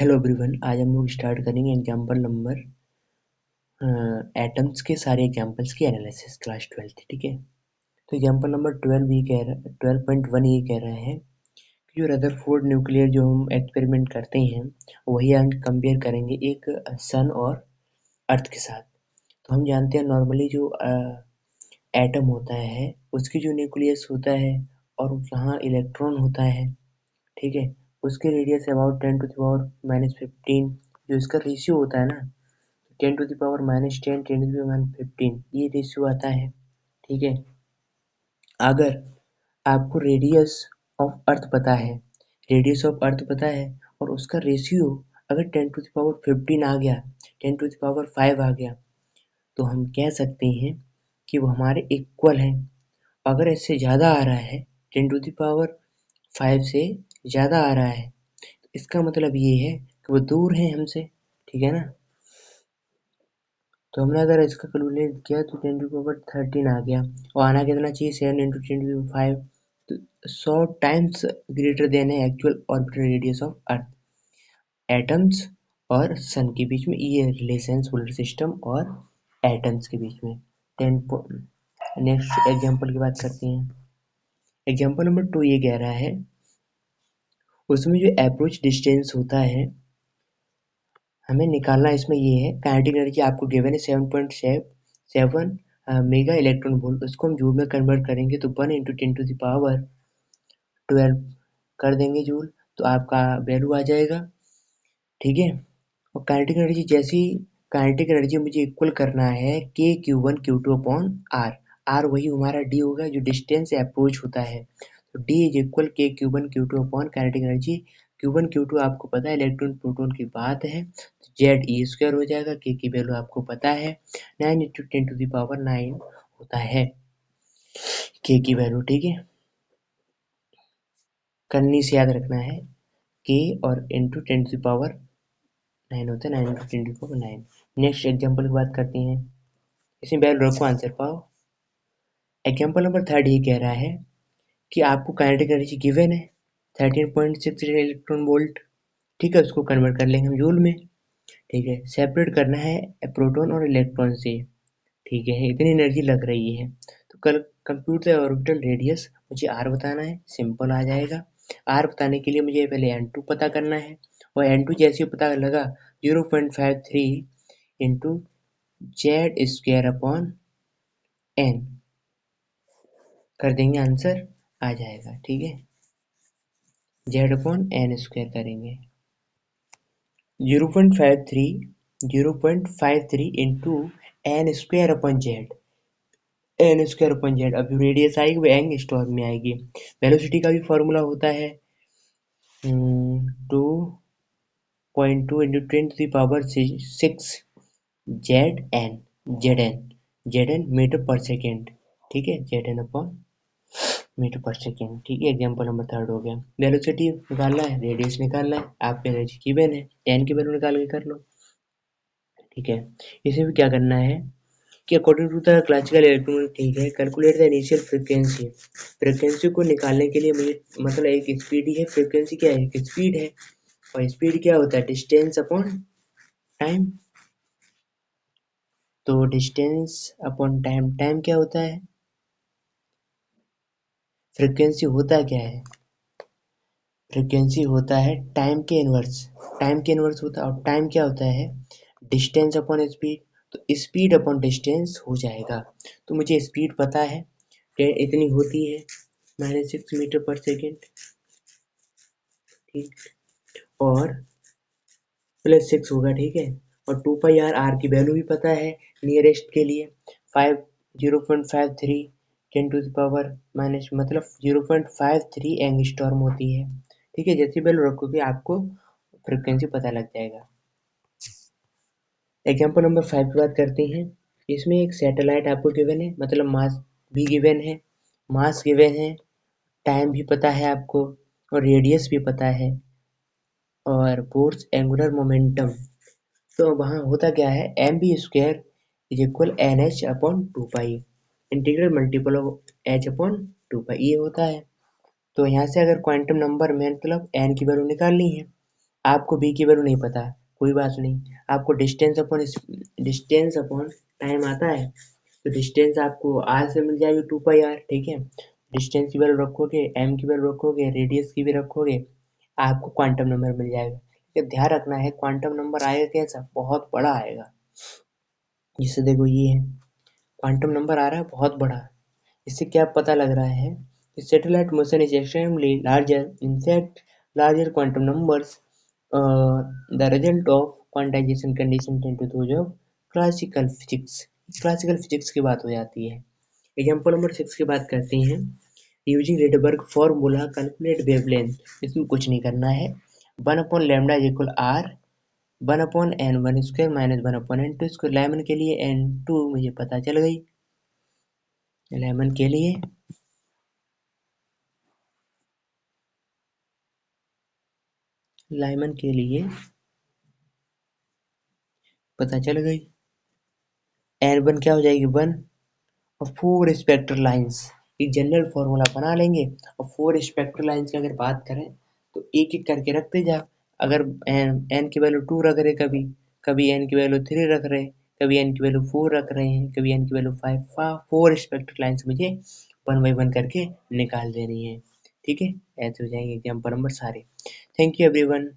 Hello everyone, आज हम लोग स्टार्ट करेंगे एग्जांपल नंबर एटम्स के सारे एग्जांपल्स की एनालिसिस क्लास 12 ठीक है। तो एग्जांपल नंबर 12 ये कह रहा 12.1 ये कह रहा है कि जो रदरफोर्ड न्यूक्लियर जो हम एक्सपेरिमेंट करते हैं वही हम कंपेयर करेंगे एक सन और अर्थ के साथ। तो हम जानते हैं नॉर्मली जो एटम होता है उसकी जो न्यूक्लियस होता है और जहाँ इलेक्ट्रॉन होता है, ठीक है, उसके रेडियस अबाउट 10⁻⁻15 जो इसका रेशियो होता है ना, 10⁻−10 10⁻15 ये रेशियो आता है। ठीक है, अगर आपको रेडियस ऑफ अर्थ पता है, रेडियस ऑफ अर्थ पता है और उसका रेशियो अगर 10⁻15 आ गया, 10⁻5 आ गया, तो हम कह सकते हैं कि वो हमारे इक्वल हैं। अगर इससे ज़्यादा आ रहा है, 10⁻5 से ज़्यादा आ रहा है, इसका मतलब ये है कि वो दूर हैं हमसे, ठीक है ना। तो हमने अगर इसका कैलकुलेट किया तो 10⁻13 आ गया और आना कितना चाहिए 7 × 10⁵, तो 100 टाइम्स ग्रेटर देन है actual orbital radius of earth. Atoms और सन के बीच में ये रिलेशन सोलर सिस्टम और एटम्स के बीच में। नेक्स्ट एग्जांपल की बात करते हैं। एग्जांपल नंबर 2 ये कह रहा है, उसमें जो अप्रोच डिस्टेंस होता है हमें निकालना, इसमें ये है काइनेटिक एनर्जी आपको गिवन है 7.7 मेगा इलेक्ट्रॉन वोल्ट, उसको हम जूल में कन्वर्ट करेंगे तो 1 × 10⁻12 कर देंगे जूल, तो आपका वैल्यू आ जाएगा। ठीक है, और काइनेटिक एनर्जी जैसी काइनेटिक एनर्जी मुझे इक्वल करना है K(Q1Q2)/R। R वही हमारा D होगा जो डिस्टेंस से अप्रोच होता है, तो D is equal K(Q1Q2) kinetic energy. Q1 Q2 आपको पता है इलेक्ट्रॉन प्रोटॉन की बात है, ZE² हो जाएगा। K की वैल्यू आपको पता है 9 × 10⁹ होता है K की वैल्यू। ठीक है, करनी से याद रखना है K और इंटू 10⁹9 होता है, 9 × 10⁹9। नेक्स्ट एग्जाम्पल की बात करते हैं, इसमें वैल्यू रखो आंसर पाओ। एग्जाम्पल नंबर 3 ये कह रहा है कि आपको काइनेटिक एनर्जी गिवन है 13.6 इलेक्ट्रॉन वोल्ट, ठीक है, उसको कन्वर्ट कर लेंगे हम जूल में। ठीक है, सेपरेट करना है प्रोटॉन और इलेक्ट्रॉन से, ठीक है, इतनी एनर्जी लग रही है, तो कल कंप्यूट द ऑर्बिटल रेडियस, मुझे आर बताना है, सिंपल आ जाएगा। आर बताने के लिए मुझे पहले N2 पता करना है, और N2 जैसे पता लगा 0.53 इंटू Z² n कर देंगे, आंसर आ जाएगा। ठीक है, Z/n² करेंगे 0.53 इंटू n² n²/z। अब जो रेडियस आएगी वो एंगस्ट्रॉम में आएगी। वेलोसिटी का भी फॉर्मूला होता है 2.2 इंटू 10⁶ Zn मीटर पर सेकेंड। ठीक है, Zn/मीटर पर सेकेंड। ठीक है, एग्जाम्पल नंबर 3 हो गया। वेलोसिटी निकालना है, रेडियस निकालना है, आपके एनर्जी गिवन है, n की वैल्यू निकाल के कर लो। ठीक है, इसे भी क्या करना है कि according to the classical electron, ठीक है, calculate the initial frequency. Frequency को निकालने के लिए मुझे मतलब एक स्पीड ही है, फ्रीक्वेंसी क्या है, एक स्पीड है, और स्पीड क्या होता है, डिस्टेंस अपॉन टाइम। तो डिस्टेंस अपॉन टाइम, टाइम क्या होता है, फ्रीक्वेंसी होता क्या है, फ्रीक्वेंसी होता है टाइम के इनवर्स, टाइम के इनवर्स होता है, और टाइम क्या होता है, डिस्टेंस अपॉन स्पीड, तो स्पीड अपॉन डिस्टेंस हो जाएगा। तो मुझे स्पीड पता है, इतनी होती है -6 मीटर पर सेकेंड, ठीक, और +6 होगा, ठीक है, और 2πr आर की वैल्यू भी पता है नियरेस्ट के लिए 0.53 10⁻⁻, मतलब 0.53 एंगस्ट्रॉम होती है। ठीक है, जैसी वैल्यू रखोगे आपको फ्रिक्वेंसी पता लग जाएगा। एग्जाम्पल नंबर 5 की बात करते हैं। इसमें एक सैटेलाइट आपको गिवन है, मतलब मास भी गिवन है, मास गिवन है, टाइम भी पता है आपको, और रेडियस भी पता है, और फोर्स एंगुलर मोमेंटम। तो वहाँ होता क्या है, mv² is equal nh/2π, integral multiple of h/2π ये होता है। तो यहाँ से अगर क्वांटम नंबर में मतलब n की वैल्यू निकालनी है, आपको बी की वैल्यू नहीं पता, कोई बात नहीं। आपको डिस्टेंस अपॉन टाइम आता है, तो डिस्टेंस आपको आर से मिल जाएगी 2πr, ठीक है। डिस्टेंस की वैल्यू रखोगे, एम की वैल्यू रखोगे, रेडियस की भी रखोगे, आपको क्वांटम नंबर मिल जाएगा। ये ध्यान रखना है, क्वांटम नंबर आएगा कैसा, बहुत बड़ा आएगा। जिससे देखो ये है क्वांटम नंबर आ रहा है बहुत बड़ा। इससे क्या पता लग रहा है कि satellite motion is extremely larger, in fact larger quantum numbers the result of quantization condition tend to those of classical physics. Classical physics की बात हो जाती है। एग्जाम्पल नंबर 6 की बात करते हैं। Using Rydberg formula calculate wavelength. इसमें कुछ नहीं करना है, 1/λ is equal R 1/n1² minus 1/n2²। Lyman के लिए n2 मुझे पता चल गई, लेमन के लिए पता चल गई। n1 क्या हो जाएगी 1, और 4 स्पेक्ट्रल लाइंस, एक जनरल फॉर्मूला बना लेंगे। और 4 स्पेक्ट्रल लाइंस की अगर बात करें तो एक एक करके रखते जा। अगर n की वैल्यू 2 रख रहे, कभी कभी n की वैल्यू 3 रख रहे, कभी n की वैल्यू 4 रख रहे हैं, कभी n की वैल्यू 5, 4 स्पेक्ट्रल लाइंस मुझे 1 बाई 1 करके निकाल देनी है, ठीक है। ऐसे हो जाएंगे एग्जाम्पल नंबर सारे। Thank you everyone.